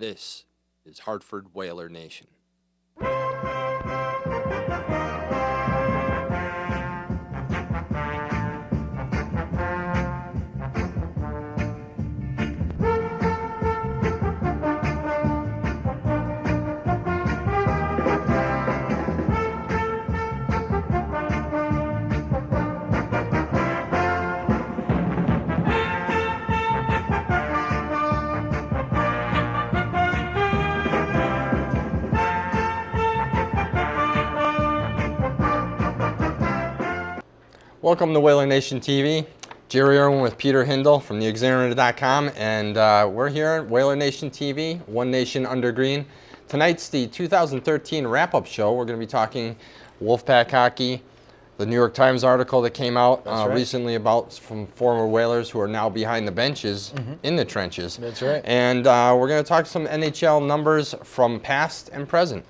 This is Hartford Whaler Nation. Welcome to Whaler Nation TV. Jerry Irwin with Peter Hindle from theexaminer.com, and we're here at Whaler Nation TV, One Nation Under Green. Tonight's the 2013 wrap-up show. We're going to be talking Wolfpack hockey, the New York Times article that came out recently about from former Whalers who are now behind the benches in the trenches. That's right. And we're going to talk some NHL numbers from past and present.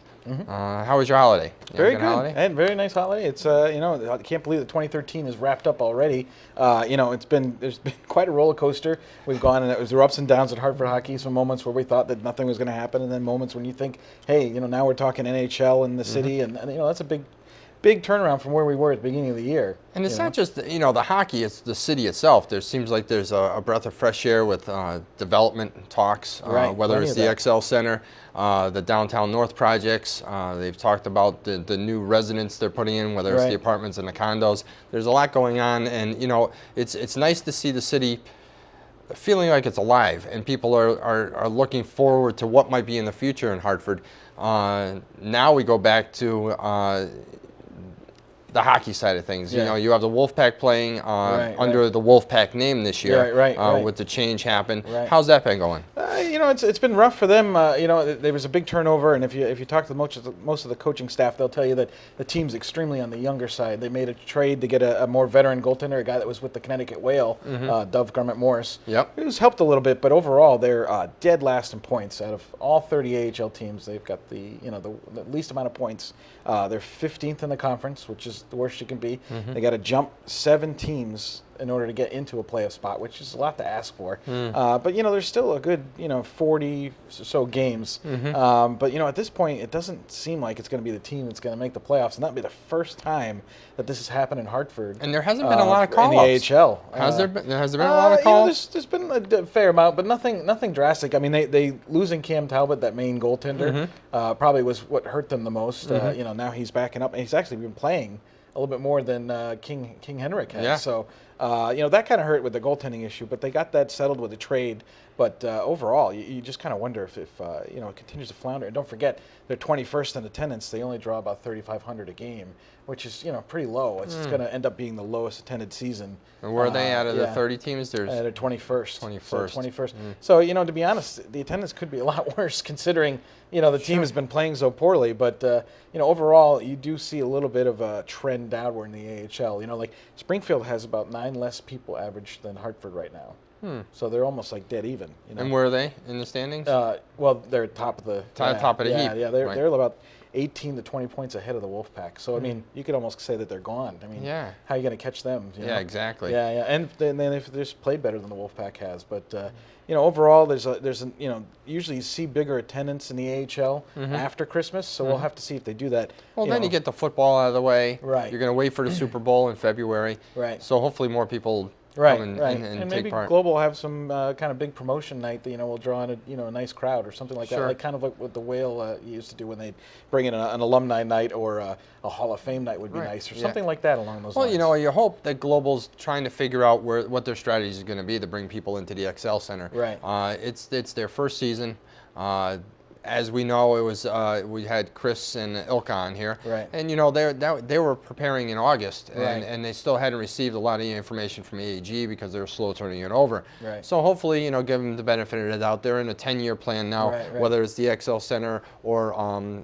How was your holiday? Very good. And very nice holiday. It's I can't believe that 2013 is wrapped up already. There's been quite a roller coaster. We've gone, and there were ups and downs at Hartford hockey. Some moments where we thought that nothing was going to happen, and then moments when you think, hey, now we're talking NHL in the city, and that's a big turnaround from where we were at the beginning of the year. And it's not just the hockey; it's the city itself. There seems like there's a breath of fresh air with development talks, whether it's the XL Center, the Downtown North projects. They've talked about the new residents they're putting in, whether it's the apartments and the condos. There's a lot going on, and it's nice to see the city feeling like it's alive, and people are looking forward to what might be in the future in Hartford. Now we go back to the hockey side of things. You have the Wolfpack playing under the Wolfpack name this year, with the change happen. How's that been going? It's been rough for them. There was a big turnover, and if you talk to most of the coaching staff, they'll tell you that the team's extremely on the younger side. They made a trade to get a more veteran goaltender, a guy that was with the Connecticut Whale, Dove Garment-Morris. Yep. It was helped a little bit, but overall they're dead last in points. Out of all 30 AHL teams, they've got the least amount of points. They're 15th in the conference, which is the worst you can be. They got to jump 7 teams in order to get into a playoff spot, which is a lot to ask for. But there's still a good 40 or so games. But at this point, it doesn't seem like it's going to be the team that's going to make the playoffs, and that'll be the first time that this has happened in Hartford. And there hasn't been a lot of call-ups in the AHL. Has there been a lot of calls? There's been a fair amount, but nothing drastic. I mean, they losing Cam Talbot, that main goaltender, probably was what hurt them the most. Now he's backing up, and he's actually been playing a little bit more than King Henrik has. Yeah. So, that kind of hurt with the goaltending issue, but they got that settled with the trade. But overall, you just kind of wonder if it continues to flounder. And don't forget, they're 21st in attendance. They only draw about 3,500 a game, which is pretty low. It's going to end up being the lowest attended season. And where are they out of the 30 teams? They're 21st. 21st. So 21st. So, to be honest, the attendance could be a lot worse considering, the team has been playing so poorly. But, overall, you do see a little bit of a trend downward in the AHL. Like Springfield has about 9 less people average than Hartford right now. So they're almost like dead even. And where are they in the standings? Well, they're top of the top of the heap. Yeah, they're about 18 to 20 points ahead of the Wolfpack. So I mean, you could almost say that they're gone. I mean, how are you going to catch them? Yeah, exactly. Yeah, and then they've just played better than the Wolfpack has. But overall, there's usually you see bigger attendance in the AHL after Christmas. So we'll have to see if they do that. Well, then you get the football out of the way. Right. You're going to wait for the Super Bowl in February. Right. So hopefully more people come and maybe take part. Global will have some kind of big promotion night that will draw in a nice crowd or something like that, like kind of like what the Whale used to do when they bring in an alumni night or a Hall of Fame night would be nice or something like that along those lines. Well, you hope that Global's trying to figure out what their strategy is going to be to bring people into the XL Center. Right. It's their first season. As we know, it was we had Chris and Ilka on here, and they were preparing in August, and they still hadn't received a lot of information from AEG because they were slow turning it over. Right. So hopefully, give them the benefit of the doubt. They're in a 10-year plan now, whether it's the XL Center or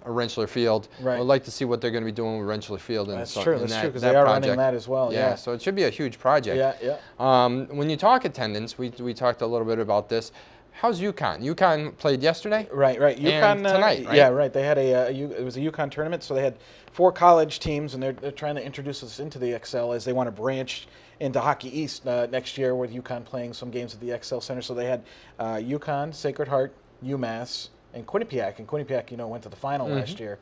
Rentschler Field. I'd like to see what they're going to be doing with Rentschler Field. That's true, because they are running that as well. Yeah, so it should be a huge project. When you talk attendance, we talked a little bit about this. How's UConn? UConn played yesterday? Right. UConn tonight, right? Yeah, right. They had it was a UConn tournament, so they had 4 college teams, and they're trying to introduce us into the XL as they want to branch into Hockey East next year, with UConn playing some games at the XL Center. So they had UConn, Sacred Heart, UMass, and Quinnipiac. And Quinnipiac, went to the final last year.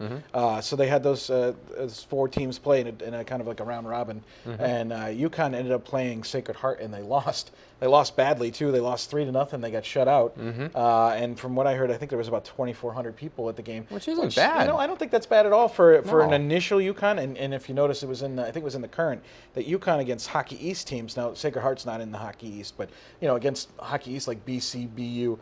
So they had those 4 teams play in a kind of like a round robin. And UConn ended up playing Sacred Heart, and they lost. They lost badly too. They lost 3-0. They got shut out. And from what I heard, I think there was about 2,400 people at the game, which isn't bad. I don't think that's bad at all for an initial UConn. And if you notice, it was I think it was in the Current, that UConn against Hockey East teams. Now Sacred Heart's not in the Hockey East, but against Hockey East like BC, BU,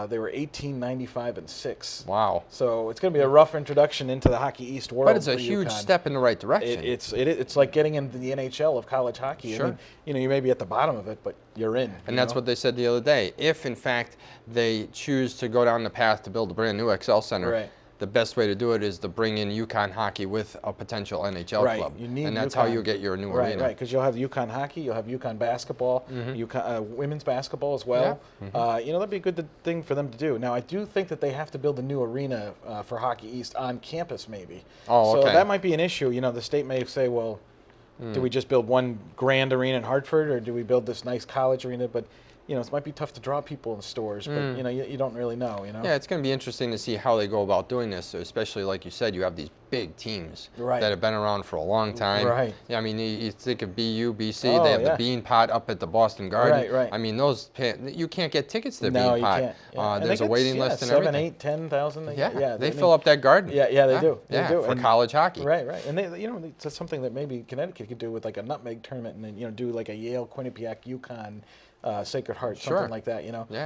they were 18-95-6. Wow! So it's going to be a rough introduction into the Hockey East world. But it's a huge step in the right direction. It's like getting into the NHL of college hockey. Sure. I mean, you may be at the bottom of it, but you're in. And that's what they said the other day. If in fact they choose to go down the path to build a brand new XL Center, the best way to do it is to bring in UConn hockey with a potential NHL club. And that's how you get your new arena. Right, because you'll have UConn hockey, you'll have UConn basketball, UConn, women's basketball as well. That'd be a good thing for them to do. Now, I do think that they have to build a new arena for Hockey East on campus, maybe. Oh, okay. So that might be an issue. The state may say, well, do we just build one grand arena in Hartford, or do we build this nice college arena? But it might be tough to draw people in stores, but you don't really know. Yeah, it's going to be interesting to see how they go about doing this, especially like you said, you have these big teams that have been around for a long time. Right. Yeah, I mean, you think of BU, BC, they have the Bean Pot up at the Boston Garden. Right. I mean, you can't get tickets to the no, Bean Pot. You can't. Yeah. There's a waiting list and 7, everything. 8, 10,000. They fill up that garden. Yeah, they do. Yeah, they do. for college hockey. Right. And that's something that maybe Connecticut could do with like a nutmeg tournament, and then do like a Yale, Quinnipiac, UConn, Sacred Heart, something like that.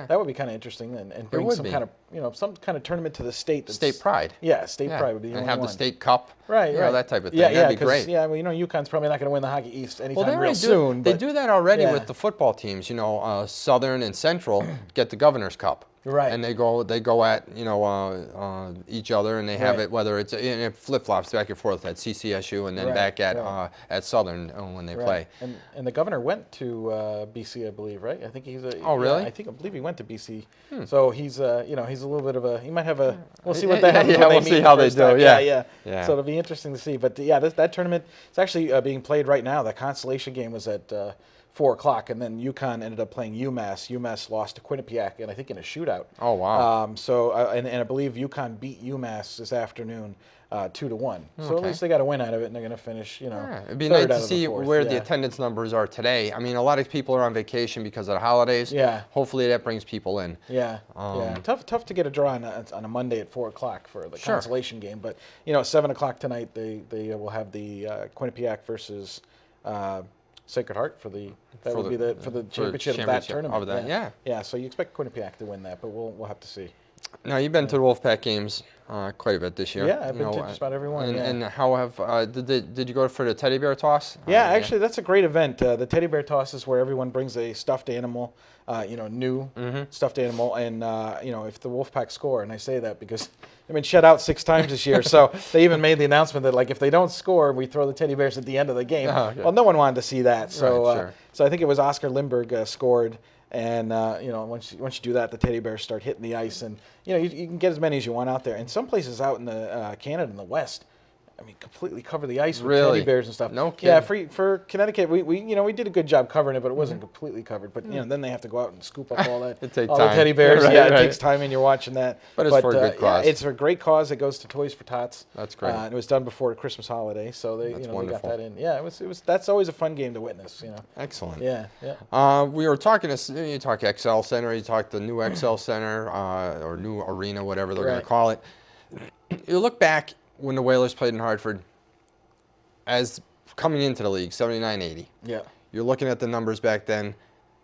That would be kind of interesting, and bring some kind of some kind of tournament to the state. State pride. Yeah, state pride would be the only and have one. the state cup. Right. That type of thing. Yeah, That'd be great. Yeah, well, UConn's probably not going to win the Hockey East anytime real soon. They do that already yeah. with the football teams. Southern and Central get the Governor's Cup. Right. And they go at each other, and they have it, whether it's it flip flops back and forth at CCSU and then back at Southern when they play. And the governor went to BC, I believe, right? I think he's a. Oh, really? I believe he went to BC. So he's he's a little bit of a. He might have a. We'll see what that happens. We'll see how they do. Yeah. So it'll be interesting to see. But that tournament it's actually being played right now. The consolation game was at 4 o'clock, and then UConn ended up playing UMass. UMass lost to Quinnipiac, and I think in a shootout. Oh, wow. And I believe UConn beat UMass this afternoon 2-1. So Okay. at least they got a win out of it, and they're going to finish, It'd be third nice out to of see the fourth. where the attendance numbers are today. I mean, a lot of people are on vacation because of the holidays. Yeah. Hopefully that brings people in. Yeah. Tough to get a draw on a Monday at 4 o'clock for the consolation game. But, at 7 o'clock tonight, they will have the Quinnipiac versus Sacred Heart for the championship of that tournament. Yeah. So you expect Quinnipiac to win that, but we'll have to see. Now you've been to the Wolfpack games quite a bit this year. Yeah, I've been to just about every one. And how have did you go for the teddy bear toss? Yeah, actually, that's a great event. The teddy bear toss is where everyone brings a stuffed animal, new stuffed animal, and if the Wolfpack score, and I say that because they've been shut out 6 times this year, so they even made the announcement that if they don't score, we throw the teddy bears at the end of the game. Oh, okay. Well, no one wanted to see that, so sure. So I think it was Oscar Lindbergh scored. And once you do that, the teddy bears start hitting the ice, and you can get as many as you want out there. And some places out in the Canada in the West, I mean, completely cover the ice with teddy bears and stuff. No kidding. Yeah, for Connecticut, we did a good job covering it, but it wasn't completely covered. But then they have to go out and scoop up all that, all the teddy bears. It takes time, and you're watching that. But it's for a good cause. Yeah, it's for a great cause. It goes to Toys for Tots. That's great. And it was done before the Christmas holiday, so they they got that in. Yeah, it was. That's always a fun game to witness. Excellent. Yeah. We were talking. You talk XL Center. You talk the new XL Center or new arena, whatever they're going to call it. You look back when the Whalers played in Hartford. As coming into the league, 79-80. Yeah. You're looking at the numbers back then.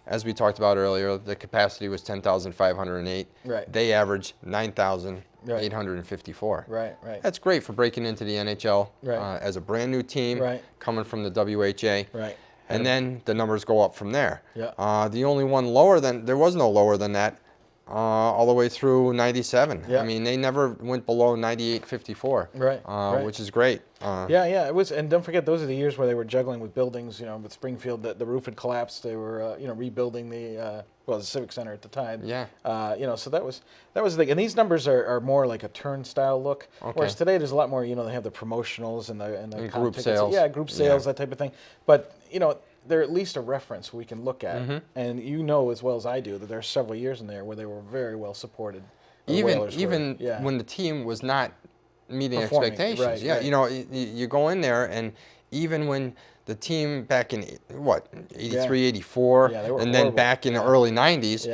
As we talked about earlier, the capacity was 10,508. Right. They averaged 9,854. Right. That's great for breaking into the NHL as a brand new team coming from the WHA. Right. And then the numbers go up from there. Yeah. The only one lower than, there was no lower than that all the way through 97. Yeah. I mean, they never went below 98.54. Right. Which is great. Yeah, it was, and don't forget, those are the years where they were juggling with buildings. With Springfield, the roof had collapsed. They were, rebuilding the Civic Center at the time. Yeah. So that was the thing. And these numbers are more like a turnstile look. Okay. Whereas today there's a lot more. They have the promotionals and the group tickets. sales. Yeah, group sales, that type of thing. But they're at least a reference we can look at. And as well as I do that there are several years in there where they were very well supported. even when the team was not meeting expectations. Right, yeah, right. you know, you go in there, and even when the team back in what 83, 84, Yeah, they were and horrible. then back in the early 90s,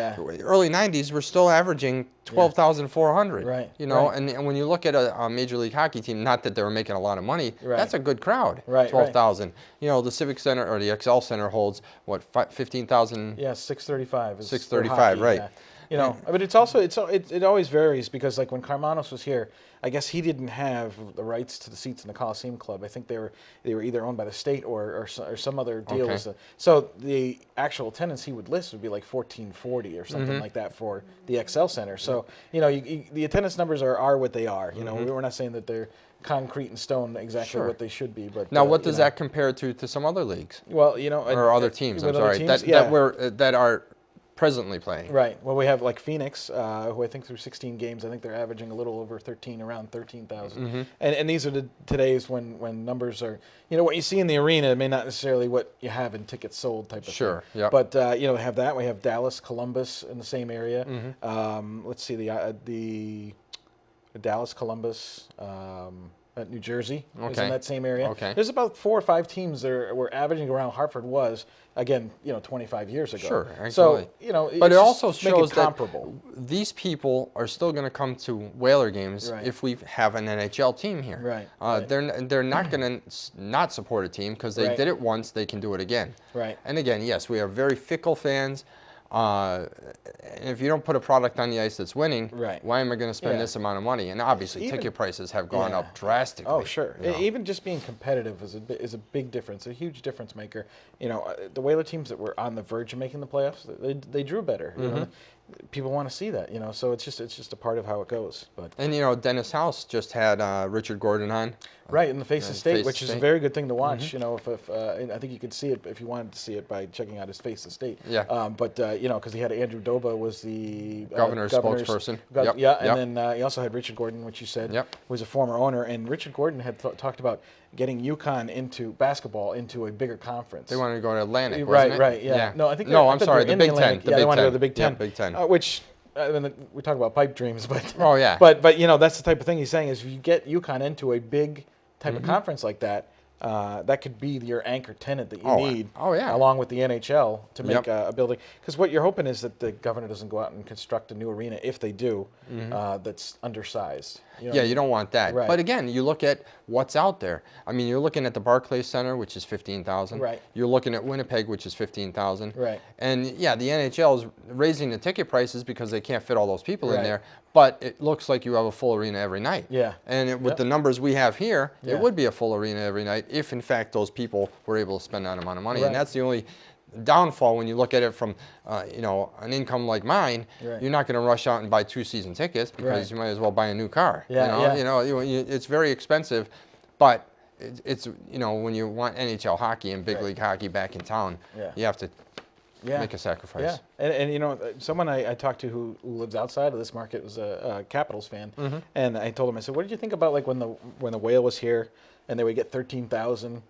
early 90s we're still averaging 12,400. Right. You know, right. and when you look at a Major League Hockey team, not that they were making a lot of money, that's a good crowd. Right. 12,000. You know, the Civic Center or the XL Center holds what 15,000. Yeah, 635. 635, right? Yeah. You know, but it's also it always varies because like when Carmanos was here, I guess he didn't have the rights to the seats in the Coliseum Club. I think they were either owned by the state or some other deal. Okay. So the actual attendance he would list would be like 1440 or something like that for the XL Center. So you know, the attendance numbers are what they are. You know, we're not saying that they're concrete and stone exactly what they should be. But now, what does that compare to some other leagues? Well, you know, or other teams. I'm other sorry, teams, that are presently playing. Right. Well, we have like Phoenix, who I think through 16 games, I think they're averaging a little over 13, around 13,000. And these are today's when numbers are, you know, what you see in the arena may not necessarily what you have in tickets sold type of thing. Sure. Yeah. But you know, we have that. We have Dallas, Columbus in the same area. Let's see the Dallas, Columbus. New Jersey is in that same area. Okay. There's about 4 or 5 teams that were averaging around Hartford was, again, you know, 25 years ago. Sure, absolutely. So, you know, but it also make shows it that comparable. these people are still going to come to Whaler games if we have an NHL team here. Right. They're not going to not support a team because they did it once, they can do it again. Right. And again, yes, we are very fickle fans. If you don't put a product on the ice that's winning, why am I going to spend this amount of money? And obviously, ticket prices have gone up drastically. Oh, sure. You know? Even just being competitive is a big difference, a huge difference maker. You know, the Whaler teams that were on the verge of making the playoffs, they drew better. You know? People want to see that, you know. So it's just a part of how it goes. But and you know, Dennis House just had Richard Gordon on. Right, in the Face of State, which is a very good thing to watch. You know, if and I think you could see it if you wanted to see it by checking out his Face of State. Yeah. But you know, because he had Andrew Doba was the governor's spokesperson. And then he also had Richard Gordon, which you said was a former owner. And Richard Gordon had talked about getting UConn into basketball into a bigger conference. They wanted to go to Atlantic, wasn't it? Right. Yeah. No, I think. I'm sorry. The Big Ten. Yeah, they wanted to go to the Big Ten. Yeah, Big Ten. Which. I mean, we talk about pipe dreams, but but you know, that's the type of thing he's saying is if you get UConn into a big type of conference like that, that could be your anchor tenant that you need, along with the NHL to make a building. Because what you're hoping is that the governor doesn't go out and construct a new arena. If they do, that's undersized. You know you don't want that. Right. But again, you look at what's out there. I mean, you're looking at the Barclays Center, which is 15,000. Right. You're looking at Winnipeg, which is 15,000. Right. And yeah, the NHL is raising the ticket prices because they can't fit all those people in there. But it looks like you have a full arena every night. Yeah. And with the numbers we have here, it would be a full arena every night if, in fact, those people were able to spend that amount of money. And that's the only downfall when you look at it from you know, an income like mine. You're not going to rush out and buy 2 season tickets because you might as well buy a new car. You know, it's very expensive, but it's you know, when you want NHL hockey and big league hockey back in town, you have to make a sacrifice. And you know, someone I talked to who lives outside of this market was a Capitals fan, and I told him, I said, what did you think about like when the Whale was here and they would get 13,000?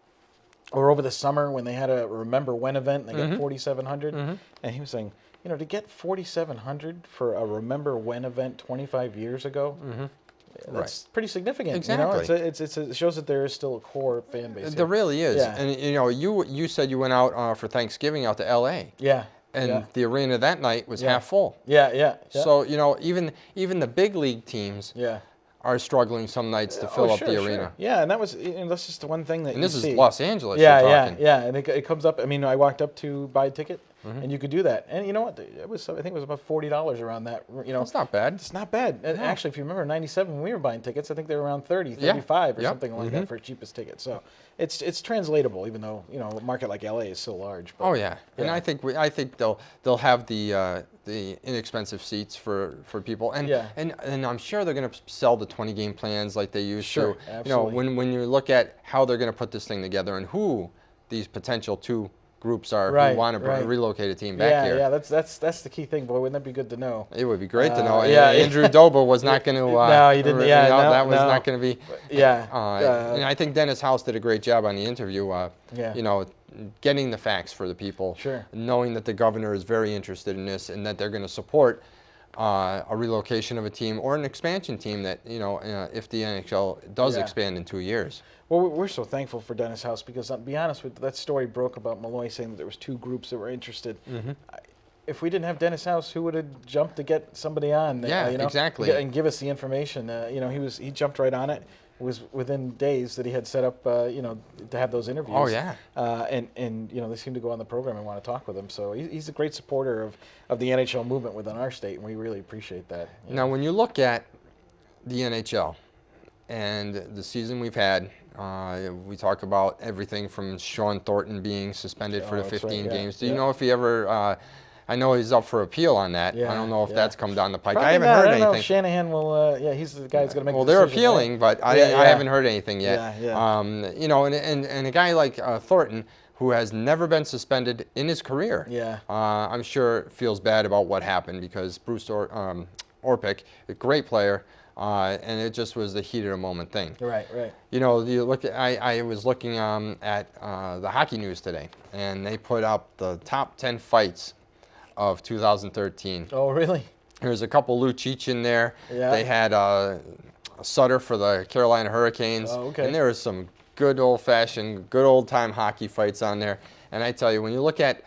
Or over the summer when they had a Remember When event and they got 4,700. And he was saying, you know, to get 4,700 for a Remember When event 25 years ago, that's pretty significant. Exactly. You know, it shows that there is still a core fan base. There really is. And you know, you said you went out for Thanksgiving out to L.A. And the arena that night was half full. So you know, even the big league teams are struggling some nights to fill up the arena. Yeah, and that was, you know, that's just the one thing that and this see. Is Los Angeles. Yeah, and it comes up. I mean, I walked up to buy a ticket, and you could do that. And you know what? It was, I think it was about $40 around that. You know, that's not bad. It's not bad. And actually, if you remember '97 when we were buying tickets, I think they were around 30, 35 or something like that for a cheapest ticket. So it's translatable, even though, you know, a market like LA is so large. But, and I think they'll have the inexpensive seats for people, and I'm sure they're going to sell the 20-game plans like they used to. Absolutely. You know, when you look at how they're going to put this thing together and who these potential 2 groups are who want to relocate a team back here. Yeah, that's the key thing, boy. Wouldn't that be good to know? It would be great to know. Andrew Doba was not going to. No, he didn't. That was not going to be. And I think Dennis House did a great job on the interview. You know, getting the facts for the people. Sure. Knowing that the governor is very interested in this and that they're going to support a relocation of a team or an expansion team that, if the NHL does expand in 2 years. Well, we're so thankful for Dennis House because, to be honest with you, that story broke about Malloy saying that there was 2 groups that were interested. If we didn't have Dennis House, who would have jumped to get somebody on? Exactly. And give us the information. He jumped right on it. It was within days that he had set up, to have those interviews. Oh, yeah. And they seem to go on the program and want to talk with him. So he's a great supporter of the NHL movement within our state, and we really appreciate that. Now, when you look at the NHL and the season we've had, we talk about everything from Sean Thornton being suspended for the 15 games. Do you know if he ever? I know he's up for appeal on that. I don't know if that's come down the pike. Probably I haven't not. heard I don't anything. know if Shanahan will. He's the guy who's going to make. Well, the they're decision, appealing, right? but I haven't heard anything yet. And a guy like Thornton, who has never been suspended in his career, I'm sure feels bad about what happened because Bruce Orpik, a great player. And it just was the heat of the moment thing. Right. You look at, I was looking at the Hockey News today, and they put up the top 10 fights of 2013. Oh, really? There's a couple Lucic in there. Yeah. They had a Sutter for the Carolina Hurricanes. Oh, okay. And there was some good old-fashioned, good old-time hockey fights on there. And I tell you, when you look at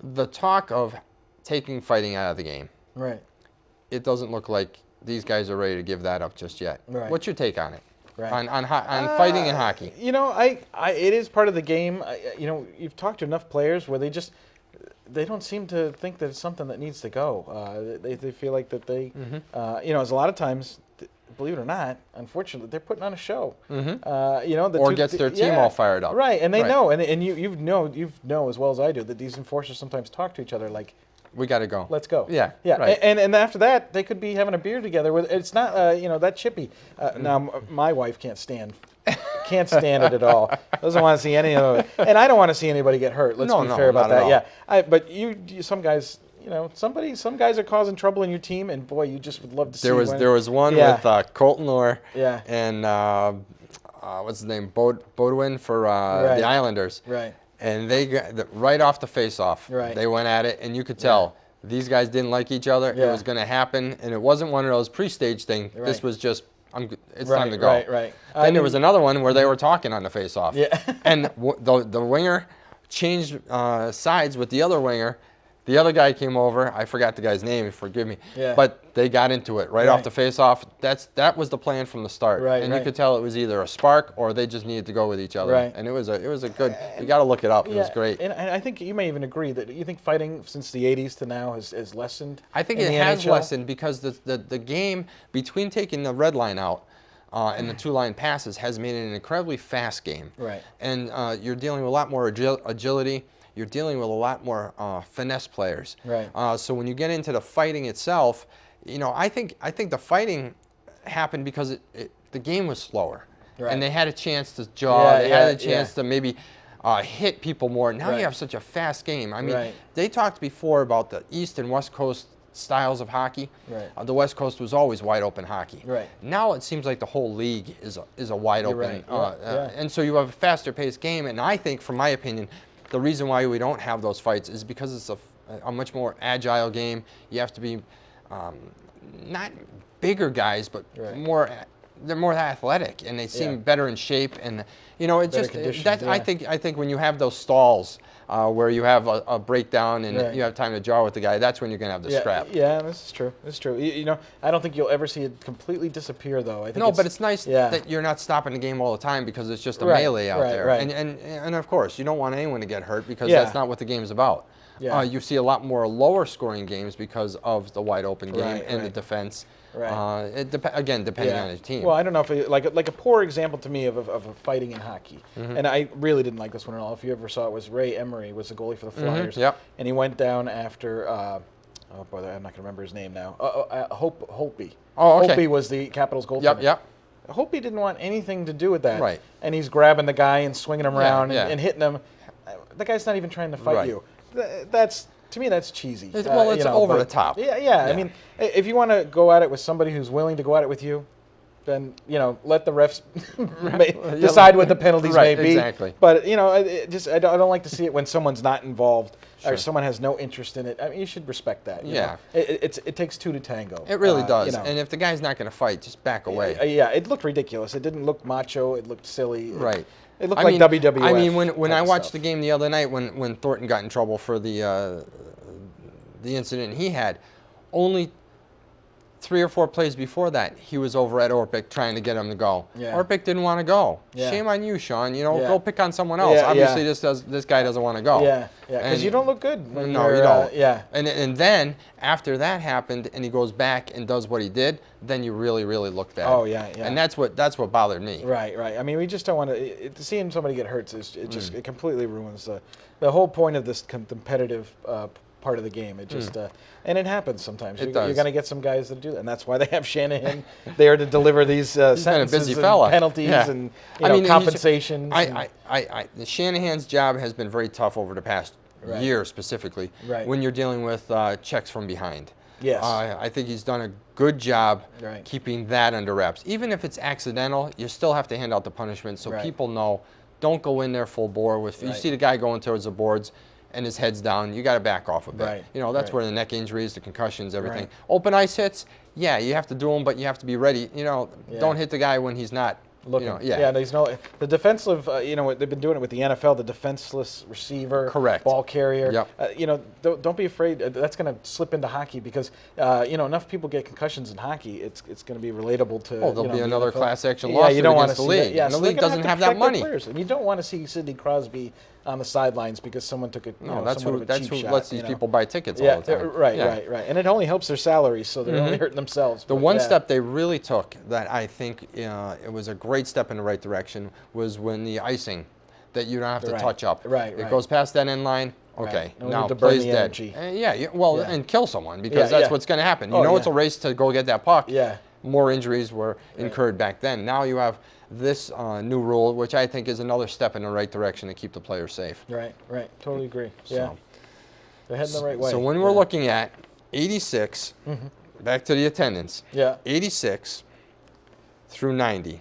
the talk of taking fighting out of the game, right, it doesn't look like these guys are ready to give that up just yet. Right. What's your take on it? Right. On fighting and hockey? It is part of the game. You've talked to enough players where they don't seem to think that it's something that needs to go. They feel like that they, as a lot of times, believe it or not, unfortunately, they're putting on a show. Or gets their team all fired up. Right, and they know, and you know as well as I do that these enforcers sometimes talk to each other like, we got to go. Let's go. Yeah. Right. And after that, they could be having a beer together. It's not that chippy. Now my wife can't stand it at all. Doesn't want to see any of it, and I don't want to see anybody get hurt. Let's be fair about that. Yeah. But some guys. Some guys are causing trouble in your team, and boy, you just would love to see. There was one with Colton Orr. Yeah. And what's his name? Bodwin for the Islanders. Right. And they got right off the face-off. Right. They went at it, and you could tell these guys didn't like each other. Yeah. It was going to happen, and it wasn't one of those pre-stage things. Right. This was just, it's time to go. Right. Then there was another one where they were talking on the face-off. Yeah. And the winger changed sides with the other winger. The other guy came over. I forgot the guy's name. Forgive me. Yeah. But they got into it right off the face-off. That was the plan from the start. Right. And you could tell it was either a spark or they just needed to go with each other. Right. And it was a good. You got to look it up. It was great. And I think you may even agree that you think fighting since the '80s to now has lessened. I think in it the has NHL? lessened because the game between taking the red line out and the 2-line passes has made it an incredibly fast game. Right. And you're dealing with a lot more agility. You're dealing with a lot more finesse players. Right. So when you get into the fighting itself, I think the fighting happened because the game was slower, and they had a chance to jaw. They had a chance to maybe hit people more. Now you have such a fast game. I mean, they talked before about the East and West Coast styles of hockey. Right. The West Coast was always wide open hockey. Right. Now it seems like the whole league is a wide open, right. And so you have a faster paced game. And I think, from my opinion, the reason why we don't have those fights is because it's a much more agile game. You have to be not bigger guys, but more. They're more athletic, and they seem better in shape. And it just I think when you have those stalls where you have a breakdown and you have time to jaw with the guy, that's when you're going to have the scrap. Yeah, this is true. This is true. I don't think you'll ever see it completely disappear, though. I think but it's nice that you're not stopping the game all the time because it's just a melee out there. Right. And of course, you don't want anyone to get hurt because that's not what the game's about. Yeah. You see a lot more lower scoring games because of the wide open game and the defense. Right. Again, depending on the team. Well, I don't know if like a poor example to me of a fighting in hockey, and I really didn't like this one at all. If you ever saw it, was Ray Emery was the goalie for the Flyers. Yep. And he went down after oh boy, I'm not gonna remember his name now. Holtby. Oh, okay. Holtby was the Capitals goaltender. Yep. Holtby didn't want anything to do with that. Right. And he's grabbing the guy and swinging him around and hitting him. The guy's not even trying to fight you. To me, that's cheesy. It's over the top. Yeah. I mean, if you want to go at it with somebody who's willing to go at it with you, then let the refs decide what the penalties may be. Exactly. But I don't like to see it when someone's not involved or someone has no interest in it. I mean, you should respect that. You know? It takes two to tango. It really does. And if the guy's not going to fight, just back away. Yeah, it looked ridiculous. It didn't look macho. It looked silly. Right. It looked like WWF. I mean, when I watched the game the other night, when Thornton got in trouble for the incident he had, only 3 or 4 plays before that, he was over at Orpik trying to get him to go. Yeah. Orpik didn't want to go. Yeah. Shame on you, Sean. Go pick on someone else. Obviously, this guy doesn't want to go. Yeah, because you don't look good. No, you don't. And then after that happened, and he goes back and does what he did, then you really, really look bad. Oh yeah. And that's what bothered me. Right. I mean, we just don't want to. Seeing somebody get hurt it completely ruins the whole point of this competitive part of the game. It just and it happens sometimes. You're going to get some guys that do that, and that's why they have Shanahan there to deliver these sentences and penalties and compensations. Shanahan's job has been very tough over the past year, specifically when you're dealing with checks from behind. Yes, I think he's done a good job keeping that under wraps. Even if it's accidental, you still have to hand out the punishment so people know. Don't go in there full bore. You see the guy going towards the boards and his head's down, you got to back off a bit. That's where the neck injuries, the concussions, everything. Open ice hits, you have to do them, but you have to be ready. Don't hit the guy when he's not looking. There's the defensive. They've been doing it with the NFL. The defenseless receiver, ball carrier. Don't be afraid. That's going to slip into hockey because enough people get concussions in hockey. It's going to be relatable to. There'll be another class action lawsuit against the league. And the league doesn't have that money. And you don't want to see Sidney Crosby on the sidelines because someone took that's who shot, lets these people buy tickets all the time. Right. And it only helps their salaries, so they're only hurting themselves. The one step they really took that I think it was a great step in the right direction was when the icing that you don't have to touch up. It goes past that end line. Okay, now plays dead. And kill someone because that's what's going to happen. It's a race to go get that puck. More injuries were incurred back then. Now you have this new rule, which I think is another step in the right direction to keep the players safe. Right. Totally agree. They're heading the right way. So when we're looking at 86, back to the attendance. 86 through 90.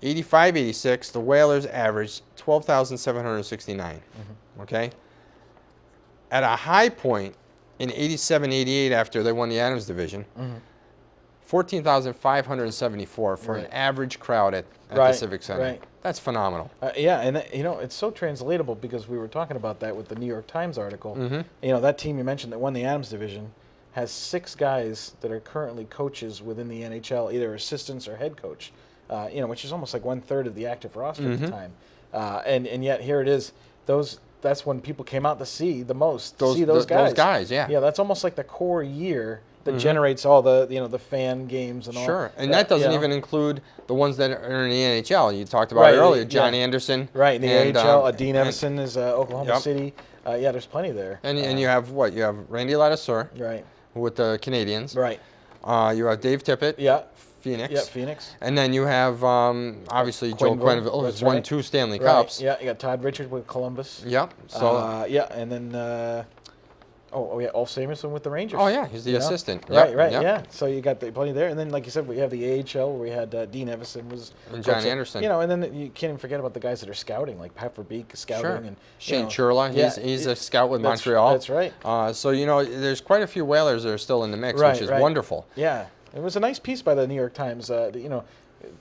85, 86, the Whalers averaged 12,769. Okay? At a high point in 87, 88 after they won the Adams Division, 14,574 for an average crowd at the Civic Center. That's phenomenal. And it's so translatable because we were talking about that with the New York Times article. That team you mentioned that won the Adams Division has 6 guys that are currently coaches within the NHL, either assistants or head coach. Which is almost like 1/3 of the active roster at the time. And yet here it is. That's when people came out to see the most. Those guys. Those guys, yeah. Yeah, that's almost like the core year that generates all the the fan games and all. Sure, and that doesn't even include the ones that are in the NHL. You talked about it earlier, John Anderson. Right, in the AHL, Dean Evison is Oklahoma City. There's plenty there. And you have what? You have Randy Ladouceur. Right. With the Canadians. Right. You have Dave Tippett. Yeah. Phoenix. Yeah, Phoenix. And then you have obviously Joe Quenneville, who's won 2 Stanley Cups. Yeah, you got Todd Richards with Columbus. Yep. So and then Ulf Samuelson with the Rangers. Oh yeah, he's the assistant. Right. Yeah. So you got plenty there, and then like you said, we have the AHL where we had Dean Evison and John Anderson. And then you can't even forget about the guys that are scouting, like Pat Verbeek scouting and Shane Churla. He's a scout with Montreal. That's right. So there's quite a few Whalers that are still in the mix, which is wonderful. Yeah. It was a nice piece by the New York Times.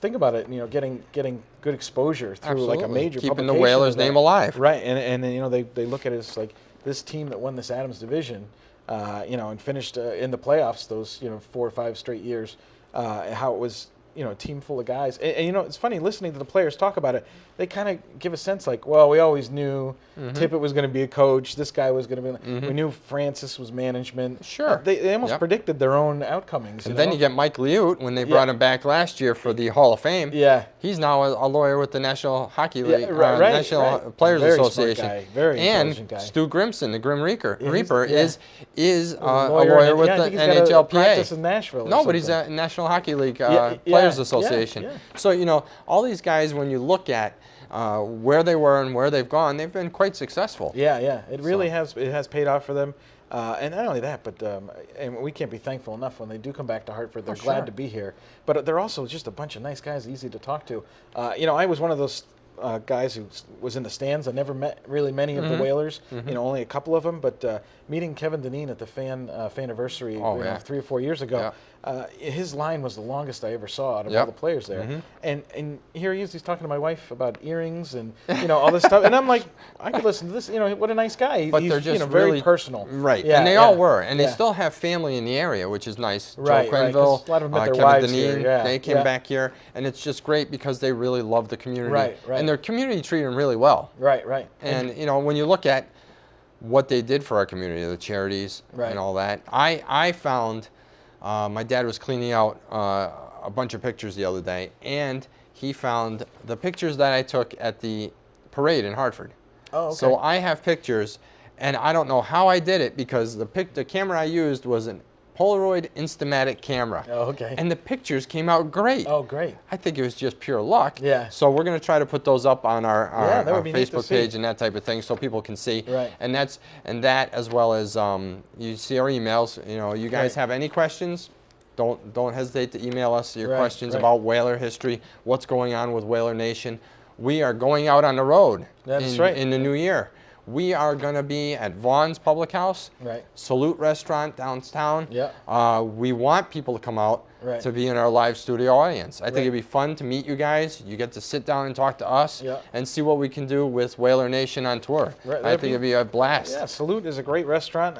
Think about it. Getting good exposure through like a major keeping the Whalers' name alive. Right, and they look at it as like this team that won this Adams Division, and finished in the playoffs those 4 or 5 straight years. How it was a team full of guys, and it's funny listening to the players talk about it. They kind of give a sense like, well, we always knew Tippett was going to be a coach. This guy was going to be. We knew Francis was management. Sure, they almost predicted their own outcomings. And then you get Mike Liut when they brought him back last year for the Hall of Fame. Yeah, he's now a lawyer with the National Hockey League, National Players Association. Smart guy. Very intelligent guy. Stu Grimson, the Grim Reaper, is a lawyer with the NHLPA. Practice in Nashville. No, but he's a National Hockey League Players Association. So all these guys, when you look at where they were and where they've gone, they've been quite successful. Yeah. It really has. It has paid off for them. And not only that, but and we can't be thankful enough when they do come back to Hartford. They're sure. glad to be here. But they're also just a bunch of nice guys, easy to talk to. I was one of those guys who was in the stands. I never met really many of the Whalers. Only a couple of them. But meeting Kevin Dineen at the Faniversary 3 or 4 years ago, his line was the longest I ever saw out of all the players there. And here he is. He's talking to my wife about earrings and all this stuff. And I'm like, I could listen to this. What a nice guy. But He's they're just very really personal. Right. Yeah, and they all were. And they still have family in the area, which is nice. Right, Joe Quenville, 'cause a lot of them met their Kevin wives Dineen, here, they came back here. And it's just great because they really love the community. Right. And their community treated them really well. Right. And, when you look at what they did for our community, the charities and all that, I found my dad was cleaning out a bunch of pictures the other day, and he found the pictures that I took at the parade in Hartford. Oh, okay. So I have pictures, and I don't know how I did it because the camera I used was an Polaroid Instamatic camera. Oh, okay. And the pictures came out great. Oh, great. I think it was just pure luck. Yeah. So we're going to try to put those up on our that would be neat to Facebook see. page and that type of thing so people can see. Right. And that as well as you see our emails. You guys have any questions, don't hesitate to email us your questions about Whaler history, what's going on with Whaler Nation. We are going out on the road in the new year. We are going to be at Vaughn's Public House, Salute Restaurant downtown. We want people to come out to be in our live studio audience. I think it'd be fun to meet you guys. You get to sit down and talk to us and see what we can do with Whaler Nation on tour. I think it'd be a blast. Yeah, Salute is a great restaurant.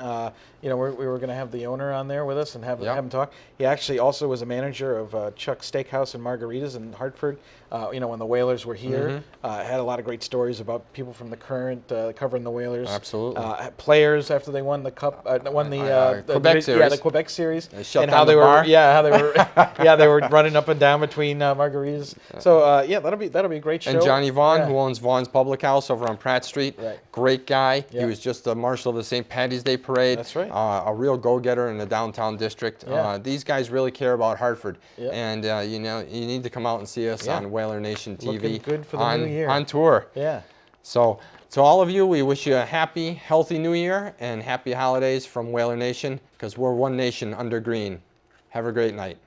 We were going to have the owner on there with us and have him talk. He actually also was a manager of Chuck's Steakhouse and Margaritas in Hartford. When the Whalers were here, had a lot of great stories about people from the Current covering the Whalers. Absolutely. Players after they won the cup, won the Quebec series. Yeah, the Quebec series. They shut and down how the they bar. were, how they were, they were running up and down between Margaritas. So that'll be a great show. And Johnny Vaughn, who owns Vaughn's Public House over on Pratt Street, great guy. He was just the marshal of the St. Patty's Day Parade. That's right. A real go-getter in the downtown district. These guys really care about Hartford, and you need to come out and see us on Whaler Nation TV. Looking good for the new year. On tour. Yeah. So to all of you, we wish you a happy, healthy new year and happy holidays from Whaler Nation, because we're one nation under green. Have a great night.